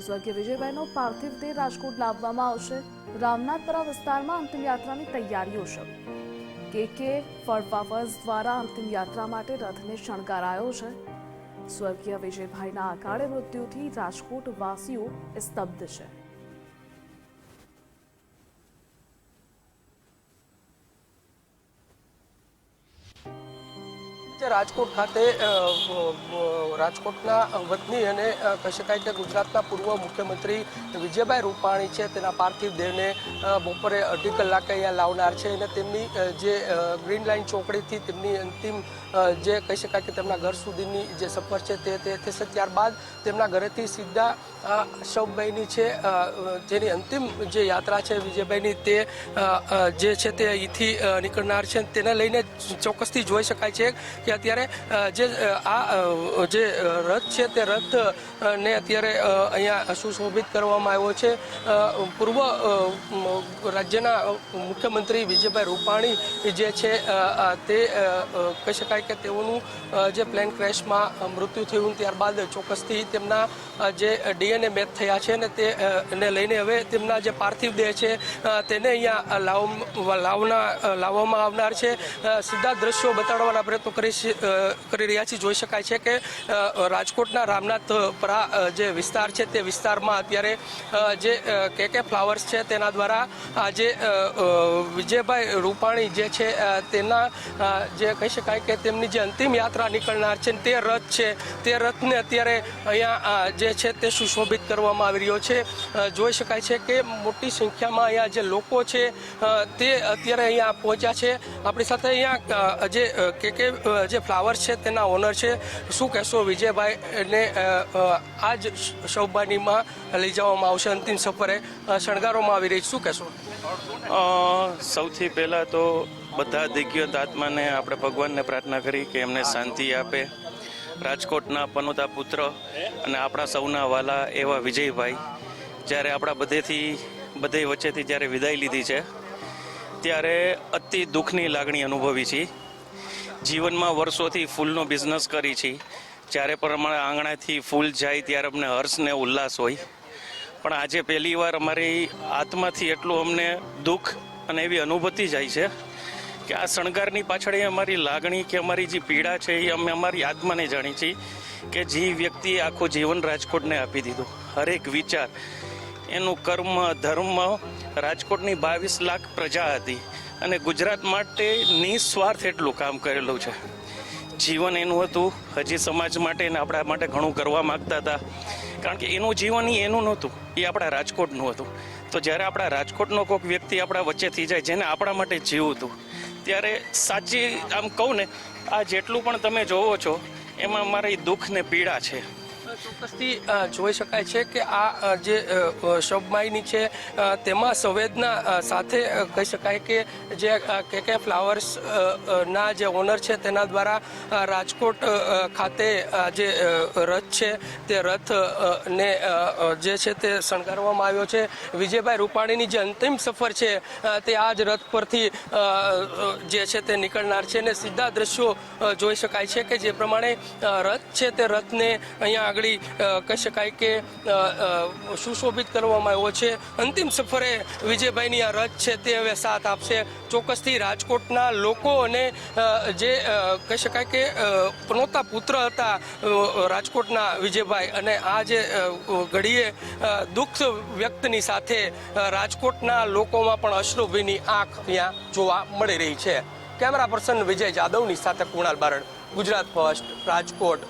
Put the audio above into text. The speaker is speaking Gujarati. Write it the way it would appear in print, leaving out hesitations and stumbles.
સ્વર્ગીય વિજયભાઈનો પાર્થિવ દેહ રાજકોટ લાવવામાં આવશે। રામનાથપરા વિસ્તારમાં અંતિમ યાત્રાની તૈયારીઓ શરૂ। કે ફળફાફર્સ દ્વારા અંતિમ યાત્રા માટે રથને શણગારાયો છે। સ્વર્ગીય વિજયભાઈના અકાળે મૃત્યુથી રાજકોટ વાસીઓ સ્તબ્ધ છે। રાજકોટ ખાતે રાજકોટના વતની અને કહી શકાય કે ગુજરાતના પૂર્વ મુખ્યમંત્રી વિજયભાઈ રૂપાણી છે તેના પાર્થિવ દેહને બપોરે 2.5 કલાકે અહીંયા લાવનાર છે અને તેમની જે ગ્રીન લાઇન ચોકડીથી તેમની અંતિમ જે કહી શકાય કે તેમના ઘર સુધીની જે સફર છે તે થશે। ત્યારબાદ તેમના ઘરેથી સીધા શવભાઈની છે જેની અંતિમ જે યાત્રા છે વિજયભાઈની તે જે છે તે અહીંથી નીકળનાર છે। તેને લઈને ચોક્કસથી જોઈ શકાય છે કે અત્યારે જે આ જે રથ છે તે રથને અત્યારે અહીંયા સુશોભિત કરવામાં આવ્યો છે। પૂર્વ રાજ્યના મુખ્યમંત્રી વિજયભાઈ રૂપાણી જે છે તે કહી શકાય કે તેઓનું જે પ્લેન ક્રેશમાં મૃત્યુ થયું ત્યારબાદ ચોક્કસથી તેમના જે DNA મેચ થયા છે ને તેને લઈને હવે તેમના જે પાર્થિવ દેહ છે તેને અહીંયા લાવવામાં આવનાર છે। સીધા દ્રશ્યો બતાડવાના પ્રયત્નો કરી રહ્યા છીએ। જોઈ શકાય છે કે રાજકોટના રામનાથપરા જે વિસ્તાર છે તે વિસ્તારમાં અત્યારે જે કે ફ્લાવર્સ છે તેના દ્વારા આજે વિજયભાઈ રૂપાણી જે છે તેના જે કહી શકાય કે તેમની જે અંતિમ યાત્રા નીકળનાર છે તે રથ છે તે રથને અત્યારે અહીંયા જે છે તે સુશોભિત કરવામાં આવી રહ્યો છે। જોઈ શકાય છે કે મોટી સંખ્યામાં અહીંયા જે લોકો છે તે અત્યારે અહીંયા પહોંચ્યા છે। આપણી સાથે અહીંયા જે જે ફ્લાવર્સ છે તેના ઓનર છે। શું કહેશો વિજયભાઈને આ જ શવબાનીમાં લઈ જવામાં આવશે, અંતિમ સફરે શણગારવામાં આવી રહી, શું કહેશો? સૌથી પહેલાં તો બધા દિગ્ગજ આત્માને આપણે ભગવાનને પ્રાર્થના કરી કે એમને શાંતિ આપે। રાજકોટના પનોતા પુત્ર અને આપણા સૌના વાલા એવા વિજયભાઈ જ્યારે આપણા બધે વચ્ચેથી જ્યારે વિદાય લીધી છે ત્યારે અતિ દુઃખની લાગણી અનુભવી છે। જીવનમાં વર્ષોથી ફૂલનો બિઝનેસ કરી છે। જ્યારે પણ અમારા આંગણાથી ફૂલ જાય ત્યારે અમને હર્ષ ને ઉલ્લાસ હોય, પણ આજે પહેલી વાર અમારી આત્માથી એટલું અમને દુઃખ અને એવી અનુભૂતિ જાય છે કે આ શણગારની પાછળ અમારી લાગણી કે અમારી જે પીડા છે એ અમે અમારી આત્માને જાણી છીએ કે જે વ્યક્તિએ આખું જીવન રાજકોટને આપી દીધું, હરેક વિચાર, એનું કર્મ ધર્મ, રાજકોટની 22 લાખ પ્રજા હતી અને ગુજરાત માટે નિસ્વાર્થ એટલું કામ કરેલું છે। જીવન એનું હતું, હજી સમાજ માટે અને આપણા માટે ઘણું કરવા માગતા હતા, કારણ કે એનું જીવન એનું નહોતું, એ આપણા રાજકોટનું હતું। તો જ્યારે આપણા રાજકોટનો કોઈક વ્યક્તિ આપણા વચ્ચેથી જાય જેને આપણા માટે જીવવું હતું, ત્યારે સાચી આમ કહું ને આ જેટલું પણ તમે જોવો છો એમાં મારી દુઃખ ને પીડા છે। ચોક્કસથી જોઈ શકાય છે કે આ જે શબમાઈની છે તેમાં સંવેદના સાથે કહી શકાય કે જે કે ફ્લાવર્સ ના જે ઓનર છે તેના દ્વારા રાજકોટ ખાતે જે રથ છે તે રથને જે છે તે શણગારવામાં આવ્યો છે। વિજયભાઈ રૂપાણીની જે અંતિમ સફર છે તે આ જ રથ પરથી જે છે તે નીકળનાર છે અને સીધા દ્રશ્યો જોઈ શકાય છે કે જે પ્રમાણે રથ છે તે રથને અહીંયા આગળ કહી શકાય કે સુશોભિત કરવામાં આવ્યો છે। અંતિમ સફરે વિજયભાઈની આ રથ છે તે હવે સાથ આપશે। ચોક્કસથી રાજકોટના લોકો અને જે કહી શકાય કે પનોતા પુત્ર હતા રાજકોટના વિજયભાઈ અને આ જે ઘડીએ દુઃખ વ્યક્તની સાથે રાજકોટના લોકોમાં પણ અશ્રુભીની આંખ અહીંયા જોવા મળી રહી છે। કેમેરા પર્સન વિજય જાદવની સાથે કુણાલ બારડ, ગુજરાત ફર્સ્ટ, રાજકોટ।